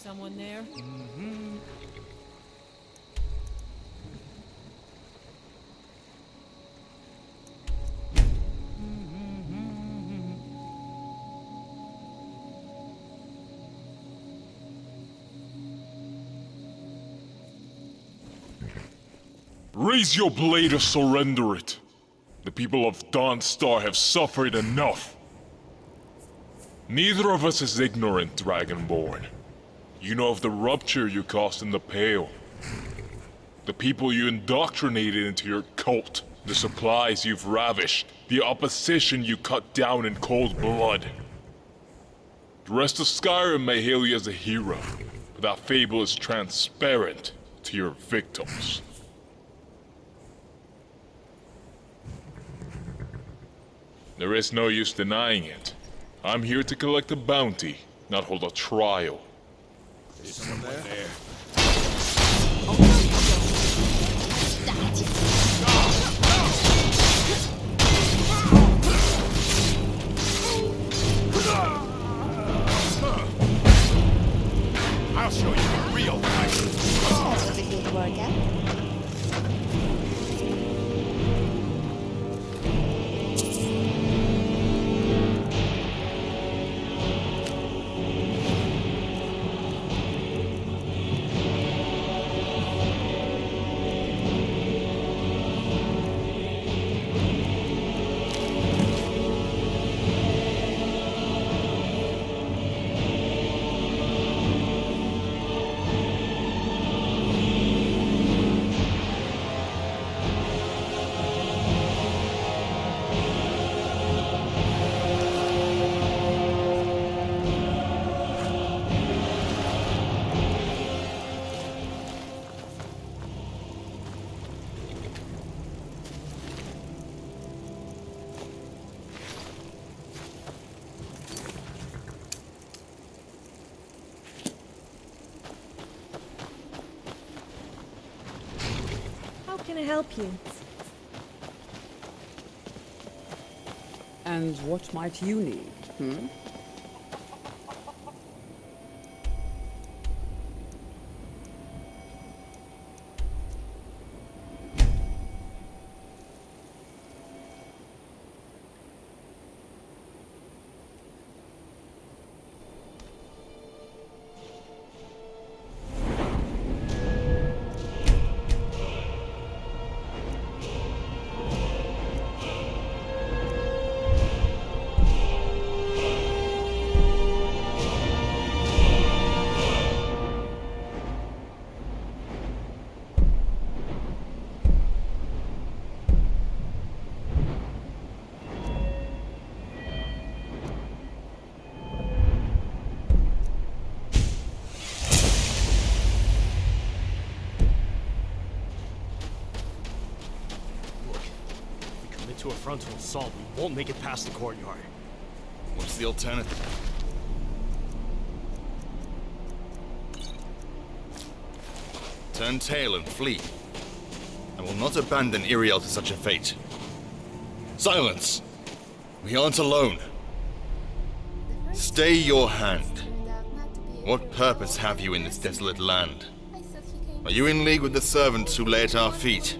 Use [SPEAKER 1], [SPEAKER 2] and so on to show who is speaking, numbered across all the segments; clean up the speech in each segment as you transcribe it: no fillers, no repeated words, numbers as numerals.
[SPEAKER 1] someone there?
[SPEAKER 2] Raise your blade or surrender it. The people of Dawnstar have suffered enough. Neither of us is ignorant, Dragonborn. You know of the rupture you caused in the Pale. The people you indoctrinated into your cult. The supplies you've ravished. The opposition you cut down in cold blood. The rest of Skyrim may hail you as a hero, but that fable is transparent to your victims. There is no use denying it. I'm here to collect a bounty, not hold a trial.
[SPEAKER 3] Is someone there? I'll show you a real fight.
[SPEAKER 4] That was a good workout.
[SPEAKER 5] How can I help you?
[SPEAKER 6] And what might you need,
[SPEAKER 3] To a frontal assault, we won't make it past the courtyard.
[SPEAKER 7] What's the alternative? Turn tail and flee. I will not abandon Iriel to such a fate. Silence! We aren't alone. Stay your hand. What purpose have you in this desolate land? Are you in league with the servants who lay at our feet?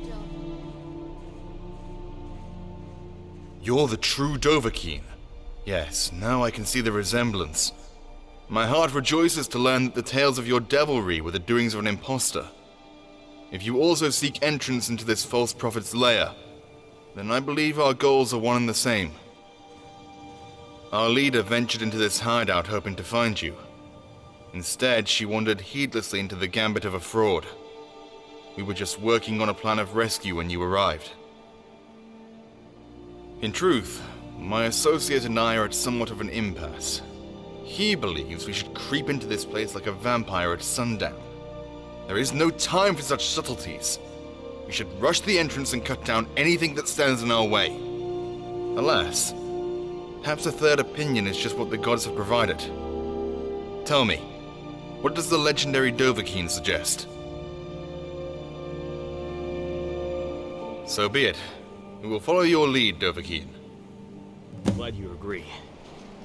[SPEAKER 7] You're the true Dovahkiin. Yes, now I can see the resemblance. My heart rejoices to learn that the tales of your devilry were the doings of an impostor. If you also seek entrance into this false prophet's lair, then I believe our goals are one and the same. Our leader ventured into this hideout hoping to find you. Instead, she wandered heedlessly into the gambit of a fraud. We were just working on a plan of rescue when you arrived. In truth, my associate and I are at somewhat of an impasse. He believes we should creep into this place like a vampire at sundown. There is no time for such subtleties. We should rush the entrance and cut down anything that stands in our way. Alas, perhaps a third opinion is just what the gods have provided. Tell me, what does the legendary Dovahkiin suggest? So be it. We will follow your lead, Dovahkiin.
[SPEAKER 3] Glad you agree.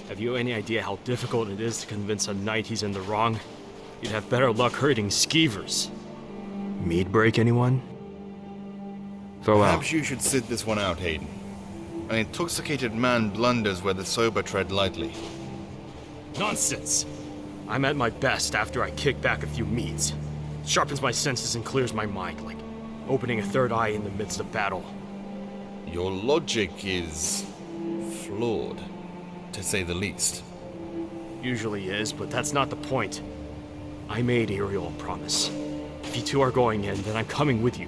[SPEAKER 3] Have you any idea how difficult it is to convince a knight he's in the wrong? You'd have better luck hurting skeevers. Mead break anyone? Farewell.
[SPEAKER 7] Perhaps you should sit this one out, Hayden. An intoxicated man blunders where the sober tread lightly.
[SPEAKER 3] Nonsense! I'm at my best after I kick back a few meads. Sharpens my senses and clears my mind, like opening a third eye in the midst of battle.
[SPEAKER 7] Your logic is flawed, to say the least.
[SPEAKER 3] Usually is, but that's not the point. I made Ariel a promise. If you two are going in, then I'm coming with you.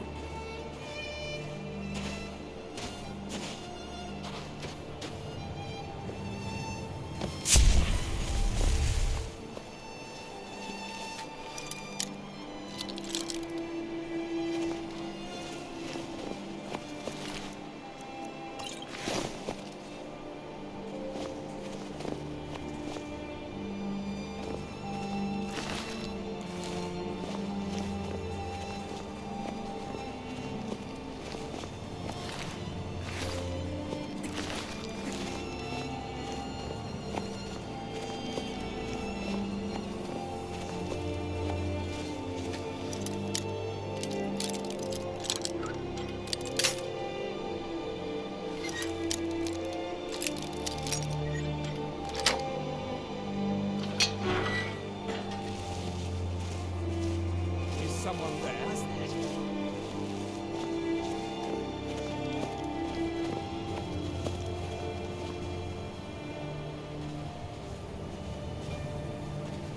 [SPEAKER 1] Someone there. What's that?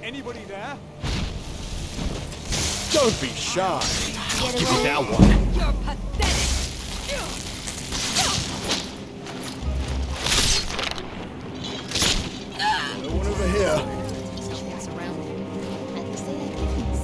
[SPEAKER 1] Anybody there? Don't be shy.
[SPEAKER 3] Give me that one.
[SPEAKER 6] You're pathetic!
[SPEAKER 1] No one over here.
[SPEAKER 4] Something's around him. At least they like things.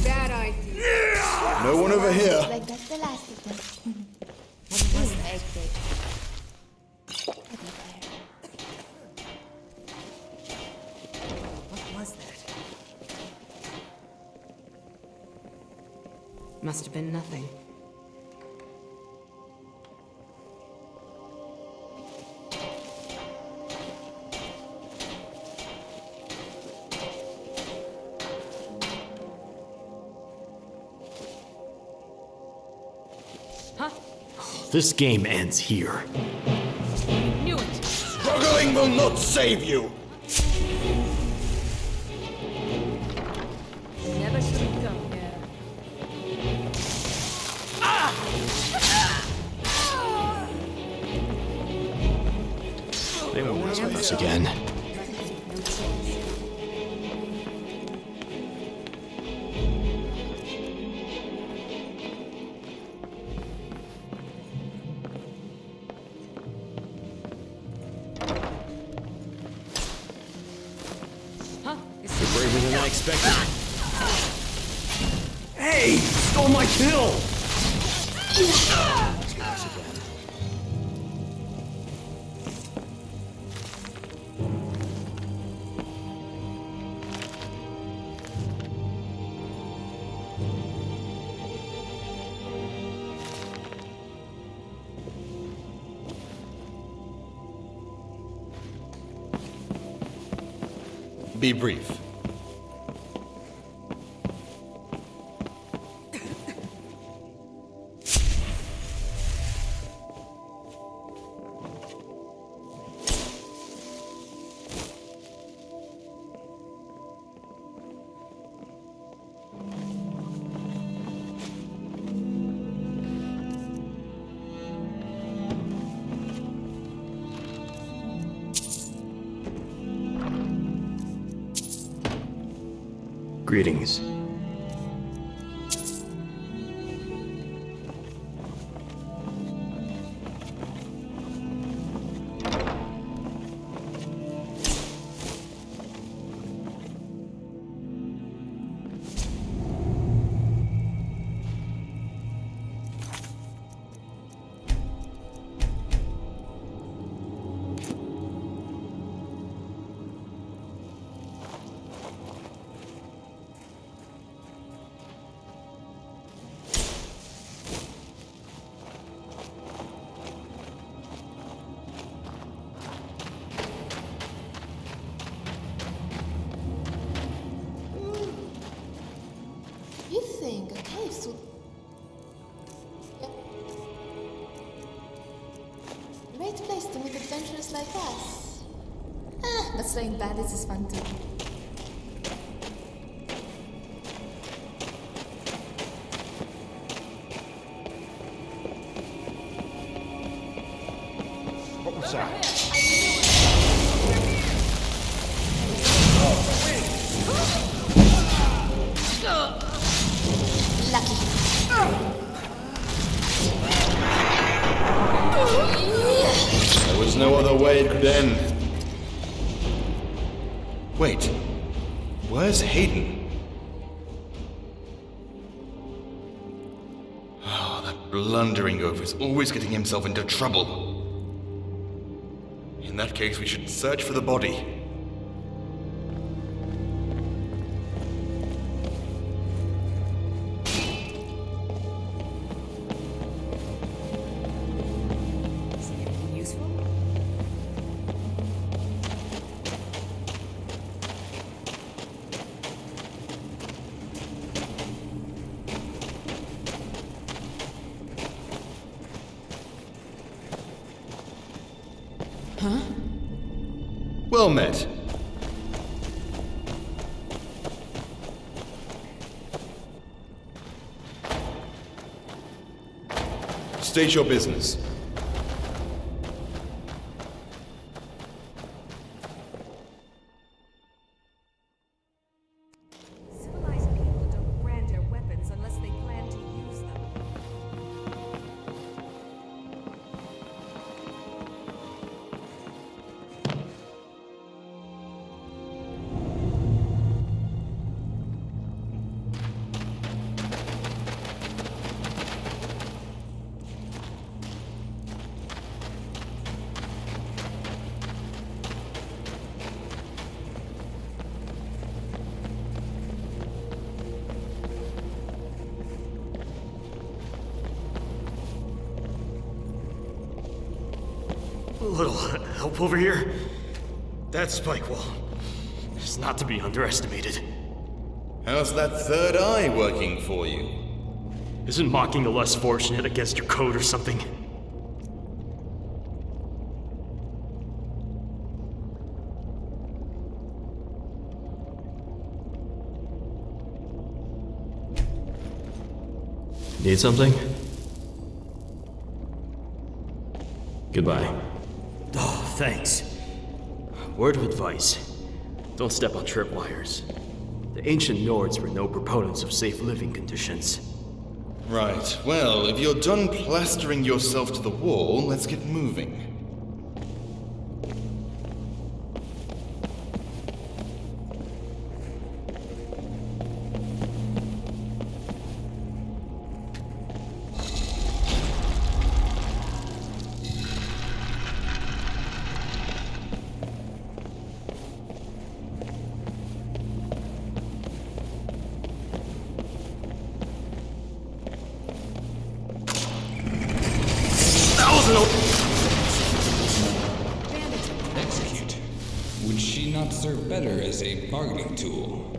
[SPEAKER 6] Bad idea.
[SPEAKER 1] No one over here.
[SPEAKER 4] Like that's the last of them. What was the egg big? Teddy bear.
[SPEAKER 6] What was that? Must have been nothing. Huh?
[SPEAKER 3] This game ends here.
[SPEAKER 6] Knew it!
[SPEAKER 1] Struggling will not save you.
[SPEAKER 6] Never should have come here.
[SPEAKER 3] They won't mess with us again.
[SPEAKER 4] No chance.
[SPEAKER 3] I expected. Hey! Stole my kill!
[SPEAKER 7] Be brief.
[SPEAKER 3] Greetings.
[SPEAKER 4] You think a cave would... Great place to meet adventurers like us. But slaying bandits is fun too.
[SPEAKER 1] What was that?
[SPEAKER 4] Lucky.
[SPEAKER 7] There was no other way it could end. Wait, where's Hayden? Oh, that blundering oaf is always getting himself into trouble. In that case, we should search for the body.
[SPEAKER 6] Is it anything useful?
[SPEAKER 7] Well met. State your business.
[SPEAKER 6] Civilized people don't brand their weapons unless they plan to use them.
[SPEAKER 3] A little help over here? That spike wall is not to be underestimated.
[SPEAKER 7] How's that third eye working for you?
[SPEAKER 3] Isn't mocking the less fortunate against your code or something? Need something? Goodbye. Oh, thanks. Word of advice. Don't step on tripwires. The ancient Nords were no proponents of safe living conditions.
[SPEAKER 7] Right, well, if you're done plastering yourself to the wall, let's get moving.
[SPEAKER 8] Would she not serve better as a bargaining tool?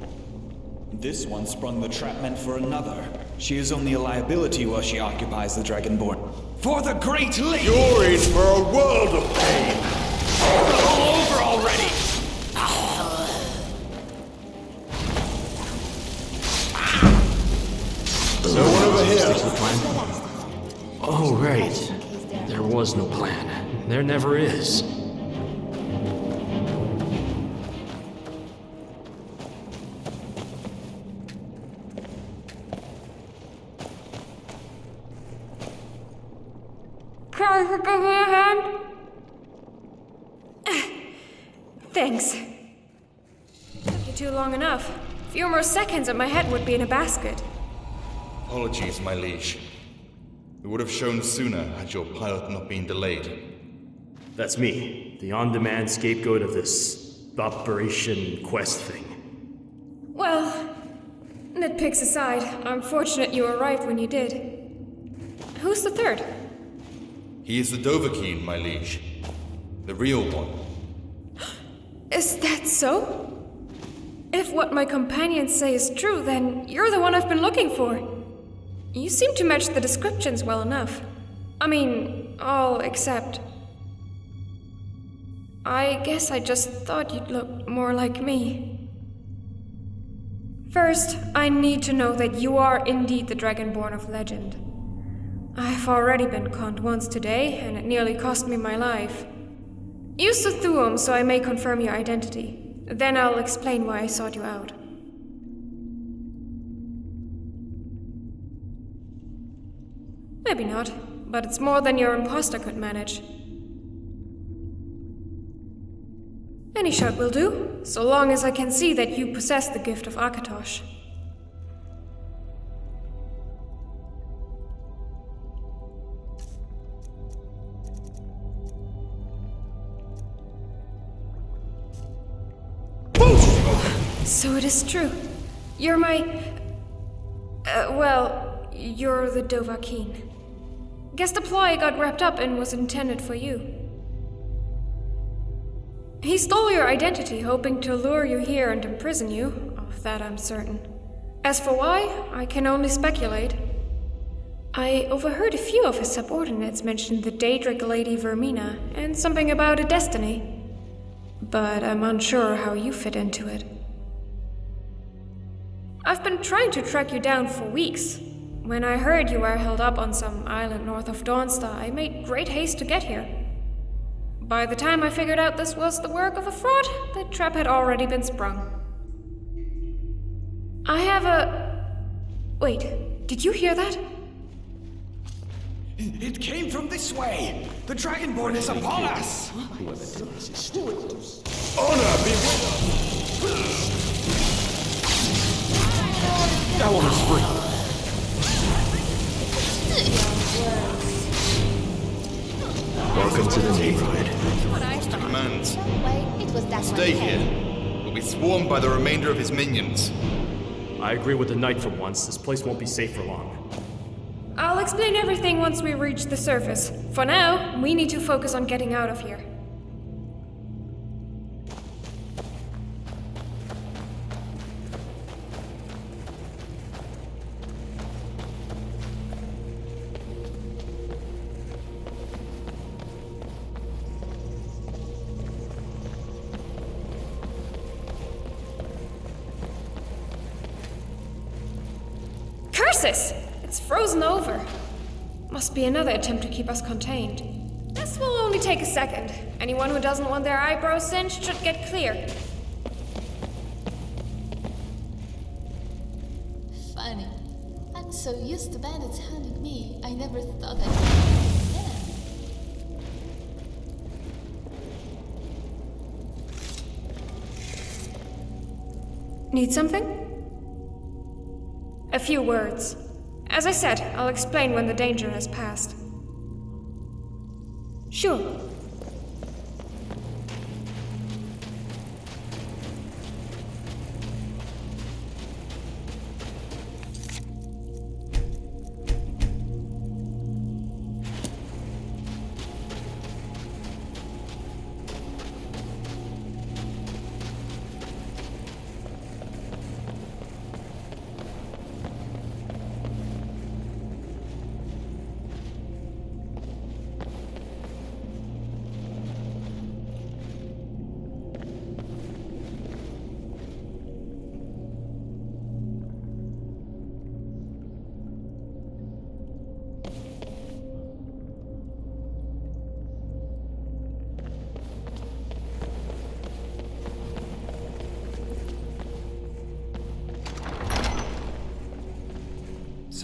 [SPEAKER 9] This one sprung the trap meant for another. She is only a liability while she occupies the Dragonborn. For the Great Lady!
[SPEAKER 1] You're in for a world of pain.
[SPEAKER 9] All over already!
[SPEAKER 1] No one over here.
[SPEAKER 3] Oh, right. There was no plan. There never is.
[SPEAKER 6] Can I give you a hand? Thanks. Took you too long enough. A few more seconds and my head would be in a basket.
[SPEAKER 7] Apologies, my liege. We would have shown sooner had your pilot not been delayed.
[SPEAKER 3] That's me, the on-demand scapegoat of this Operation Quest thing.
[SPEAKER 6] Well, nitpicks aside, I'm fortunate you arrived when you did. Who's the third?
[SPEAKER 7] He is the Dovahkiin, my liege. The real one.
[SPEAKER 6] Is that so? If what my companions say is true, then you're the one I've been looking for. You seem to match the descriptions well enough. I mean, all except... I guess I just thought you'd look more like me. First, I need to know that you are indeed the Dragonborn of legend. I've already been conned once today, and it nearly cost me my life. Use the Thuum so I may confirm your identity. Then I'll explain why I sought you out. Maybe not, but it's more than your imposter could manage. Any shot will do, so long as I can see that you possess the gift of Akatosh. So it is true. You're my... you're the Dovahkiin. Guess the ploy got wrapped up and was intended for you. He stole your identity, hoping to lure you here and imprison you. Of that I'm certain. As for why, I can only speculate. I overheard a few of his subordinates mention the Daedric Lady Vermina and something about a destiny. But I'm unsure how you fit into it. I've been trying to track you down for weeks. When I heard you were held up on some island north of Dawnstar, I made great haste to get here. By the time I figured out this was the work of a fraud, the trap had already been sprung. I have a... Wait, did you hear that?
[SPEAKER 9] It came from this way! The Dragonborn is upon us!
[SPEAKER 1] Honor be with us.
[SPEAKER 3] That one was free. Welcome to the neighborhood.
[SPEAKER 7] Commands.
[SPEAKER 4] Wait, it was that
[SPEAKER 7] Stay
[SPEAKER 4] one.
[SPEAKER 7] here. We'll be swarmed by the remainder of his minions.
[SPEAKER 3] I agree with the knight for once. This place won't be safe for long.
[SPEAKER 6] I'll explain everything once we reach the surface. For now, we need to focus on getting out of here. Curses! It's frozen over. Must be another attempt to keep us contained. This will only take a second. Anyone who doesn't want their eyebrows singed should get clear.
[SPEAKER 4] Funny. I'm so used to bandits hunting me, I never thought I'd them.
[SPEAKER 6] Need something? A few words. As I said, I'll explain when the danger has passed. Sure.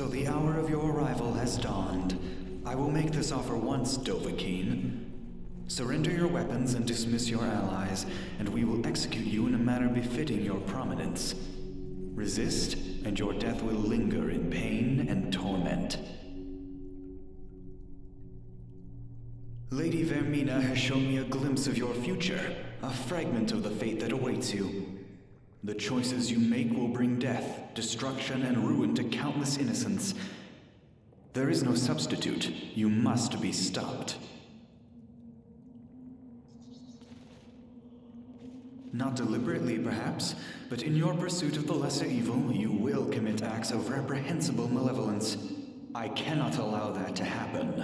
[SPEAKER 9] So the hour of your arrival has dawned. I will make this offer once, Dovahkiin. Surrender your weapons and dismiss your allies, and we will execute you in a manner befitting your prominence. Resist, and your death will linger in pain and torment. Lady Vermina has shown me a glimpse of your future, a fragment of the fate that awaits you. The choices you make will bring death, destruction, and ruin to countless innocents. There is no substitute. You must be stopped. Not deliberately, perhaps, but in your pursuit of the lesser evil, you will commit acts of reprehensible malevolence. I cannot allow that to happen.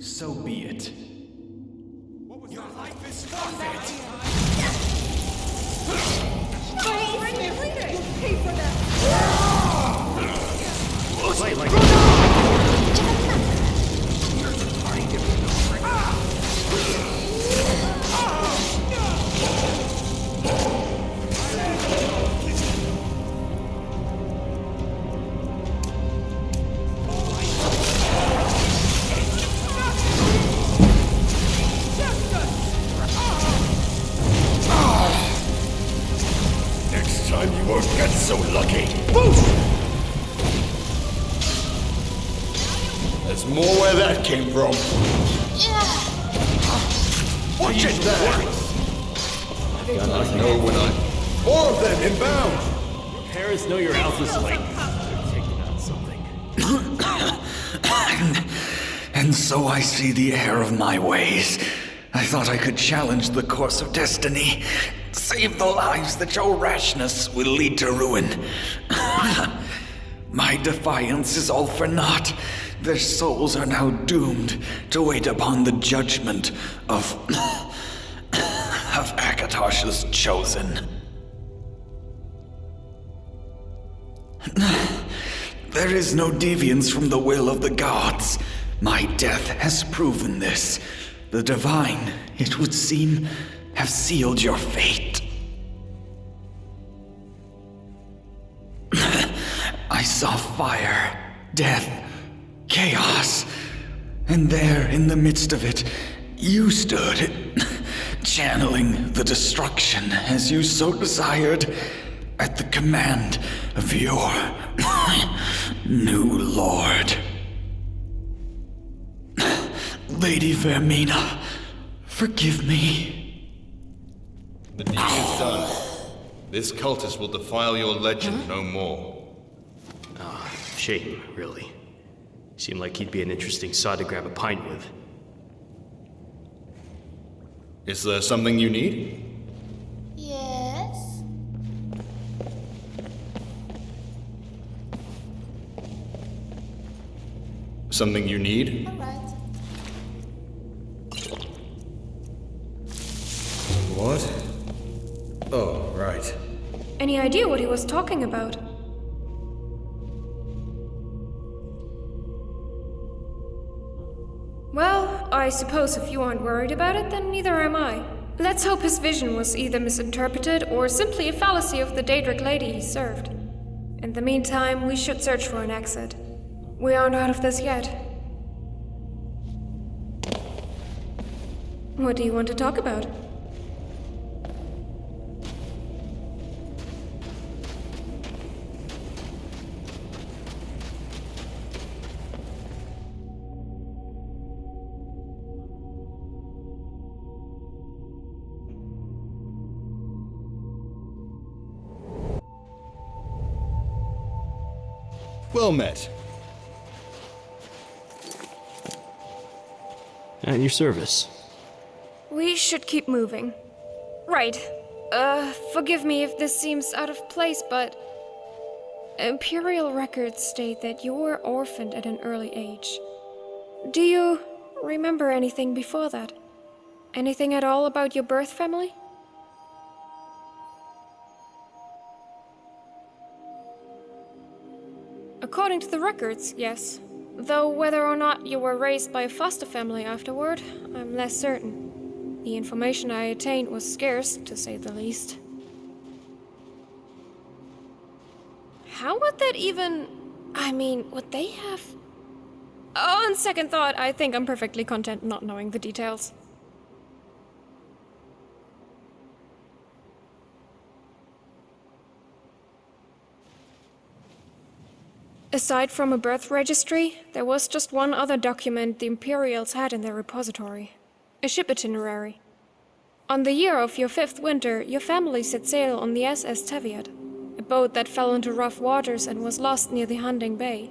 [SPEAKER 9] So be it.
[SPEAKER 1] Your life is forfeit!
[SPEAKER 5] Already bleeding! You pay for that!
[SPEAKER 3] Wait, like...
[SPEAKER 1] Next time you won't get so lucky! Boost! There's more where that came from. Watch it there! I know when I'm... More of them inbound!
[SPEAKER 3] Parents know you're out this late. They're taking out something.
[SPEAKER 9] And so I see the error of my ways. I thought I could challenge the course of destiny, save the lives that your rashness will lead to ruin. My defiance is all for naught. Their souls are now doomed to wait upon the judgment of Akatosh's chosen. There is no deviance from the will of the gods. My death has proven this. The divine, it would seem, have sealed your fate. I saw fire, death, chaos, and there in the midst of it, you stood, channeling the destruction as you so desired, at the command of your new lord. Lady Vermina, forgive me.
[SPEAKER 7] The deed is done. This cultist will defile your legend no more.
[SPEAKER 3] Shame, really. Seemed like he'd be an interesting sod to grab a pint with.
[SPEAKER 7] Is there something you need?
[SPEAKER 4] Yes?
[SPEAKER 7] Something you need?
[SPEAKER 4] Alright.
[SPEAKER 1] What? Oh, right.
[SPEAKER 6] Any idea what he was talking about? Well, I suppose if you aren't worried about it, then neither am I. Let's hope his vision was either misinterpreted or simply a fallacy of the Daedric lady he served. In the meantime, we should search for an exit. We aren't out of this yet. What do you want to talk about?
[SPEAKER 1] Well met.
[SPEAKER 3] At your service.
[SPEAKER 6] We should keep moving. Right. Forgive me if this seems out of place, but Imperial records state that you were orphaned at an early age. Do you remember anything before that? Anything at all about your birth family? According to the records, yes. Though whether or not you were raised by a foster family afterward, I'm less certain. The information I attained was scarce, to say the least. How would that even... I mean, would they have... Oh, on second thought, I think I'm perfectly content not knowing the details. Aside from a birth registry, there was just one other document the Imperials had in their repository. A ship itinerary. On the year of your 5th winter, your family set sail on the SS Teviot, a boat that fell into rough waters and was lost near the Hunding Bay.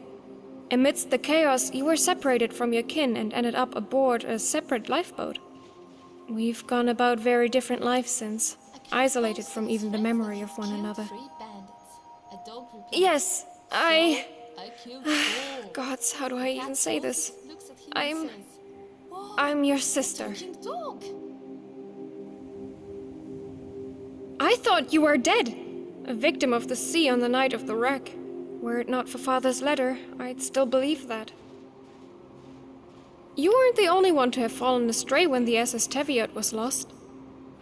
[SPEAKER 6] Amidst the chaos, you were separated from your kin and ended up aboard a separate lifeboat. We've gone about very different lives since, isolated from even the memory of one another. Yes, Gods, how do I even say this? I'm your sister. I thought you were dead, a victim of the sea on the night of the wreck. Were it not for Father's letter, I'd still believe that. You weren't the only one to have fallen astray when the SS Teviot was lost.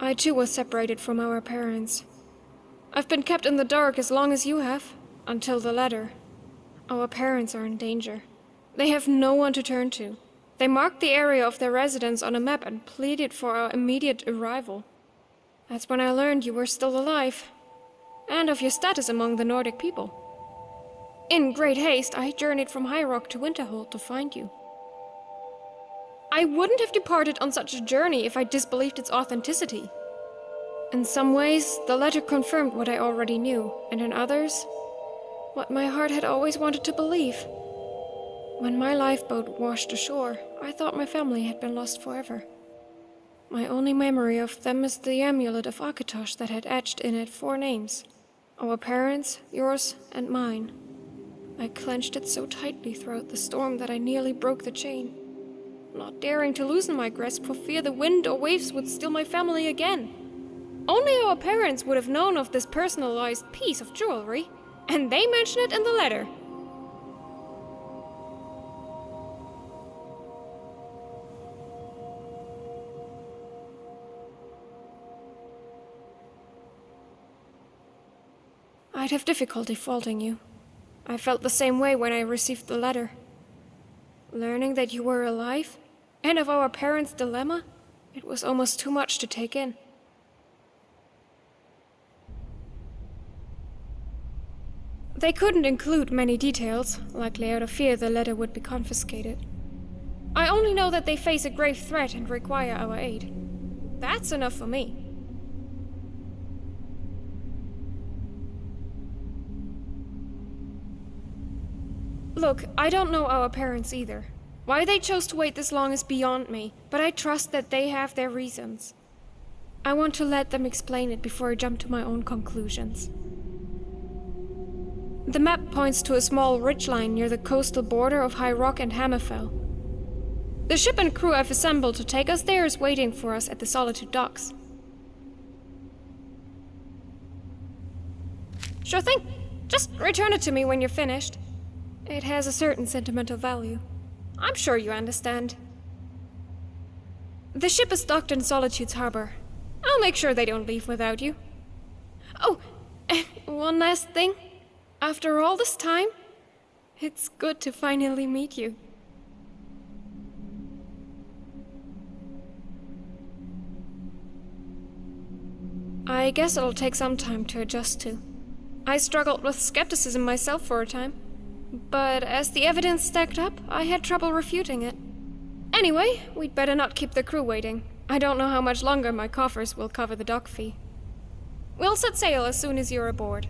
[SPEAKER 6] I too was separated from our parents. I've been kept in the dark as long as you have, until the letter. Our parents are in danger. They have no one to turn to. They marked the area of their residence on a map and pleaded for our immediate arrival. That's when I learned you were still alive, and of your status among the Nordic people. In great haste, I journeyed from High Rock to Winterhold to find you. I wouldn't have departed on such a journey if I disbelieved its authenticity. In some ways, the letter confirmed what I already knew, and in others, what my heart had always wanted to believe. When my lifeboat washed ashore, I thought my family had been lost forever. My only memory of them is the amulet of Akatosh that had etched in it 4 names. Our parents, yours, and mine. I clenched it so tightly throughout the storm that I nearly broke the chain, not daring to loosen my grasp for fear the wind or waves would steal my family again. Only our parents would have known of this personalized piece of jewelry, and they mention it in the letter. I'd have difficulty faulting you. I felt the same way when I received the letter. Learning that you were alive, and of our parents' dilemma, it was almost too much to take in. They couldn't include many details, likely out of fear the letter would be confiscated. I only know that they face a grave threat and require our aid. That's enough for me. Look, I don't know our parents either. Why they chose to wait this long is beyond me, but I trust that they have their reasons. I want to let them explain it before I jump to my own conclusions. The map points to a small ridgeline near the coastal border of High Rock and Hammerfell. The ship and crew I've assembled to take us there is waiting for us at the Solitude docks. Sure thing. Just return it to me when you're finished. It has a certain sentimental value. I'm sure you understand. The ship is docked in Solitude's harbor. I'll make sure they don't leave without you. Oh, one last thing. After all this time, it's good to finally meet you. I guess it'll take some time to adjust to. I struggled with skepticism myself for a time, but as the evidence stacked up, I had trouble refuting it. Anyway, we'd better not keep the crew waiting. I don't know how much longer my coffers will cover the dock fee. We'll set sail as soon as you're aboard.